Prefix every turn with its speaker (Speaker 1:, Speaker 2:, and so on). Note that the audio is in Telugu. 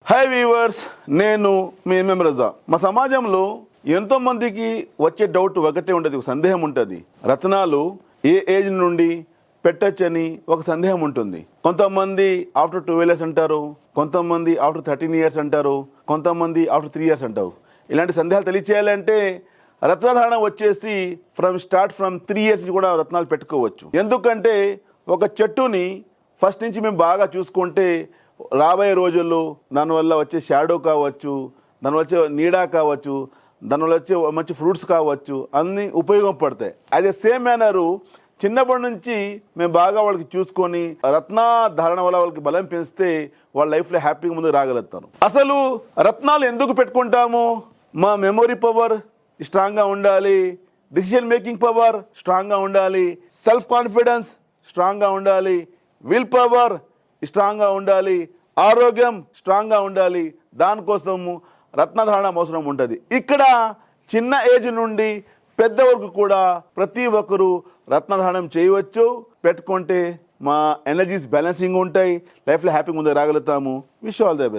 Speaker 1: హాయ్ వీవర్స్, నేను మీ ఎంఎం రజా. మా సమాజంలో ఎంతో మందికి వచ్చే డౌట్ ఒకటే ఉంటుంది, ఒక సందేహం ఉంటుంది. రత్నాలు ఏ ఏజ్ నుండి పెట్టచ్చని ఒక సందేహం ఉంటుంది. కొంతమంది ఆఫ్టర్ 12 years అంటారు, కొంతమంది ఆఫ్టర్ 13 years అంటారు, కొంతమంది ఆఫ్టర్ 3 years అంటారు. ఇలాంటి సందేహాలు తెలియచేయాలంటే రత్నధారణ వచ్చేసి ఫ్రమ్ 3 years నుంచి కూడా రత్నాలు పెట్టుకోవచ్చు. ఎందుకంటే ఒక చెట్టుని ఫస్ట్ నుంచి మేము బాగా చూసుకుంటే రాబోయే రోజుల్లో దానివల్ల వచ్చే షాడో కావచ్చు, దానివల్ల వచ్చే నీడ కావచ్చు, దానివల్ల వచ్చే మంచి ఫ్రూట్స్ కావచ్చు, అన్నీ ఉపయోగపడతాయి. అదే సేమ్ మేనరు చిన్నప్పటి నుంచి మేము బాగా వాళ్ళకి చూసుకొని రత్నాధారణ వల్ల వాళ్ళకి బలం పెంచితే వాళ్ళ లైఫ్లో హ్యాపీగా ముందుకు రాగలుగుతారు. అసలు రత్నాలు ఎందుకు పెట్టుకుంటాము? మా మెమొరీ పవర్ స్ట్రాంగ్గా ఉండాలి, డిసిషన్ మేకింగ్ పవర్ స్ట్రాంగ్గా ఉండాలి, సెల్ఫ్ కాన్ఫిడెన్స్ స్ట్రాంగ్గా ఉండాలి, విల్ పవర్ స్ట్రాంగ్గా ఉండాలి, ఆరోగ్యం స్ట్రాంగ్గా ఉండాలి. దానికోసము రత్నధారణ అవసరం ఉంటుంది. ఇక్కడ చిన్న ఏజ్ నుండి పెద్ద వరకు కూడా ప్రతి ఒక్కరూ రత్నధారణం చేయవచ్చు. పెట్టుకుంటే మా ఎనర్జీస్ బ్యాలెన్సింగ్ ఉంటాయి, లైఫ్లో హ్యాపీగా ముందుకు రాగలుగుతాము. Wish all the best.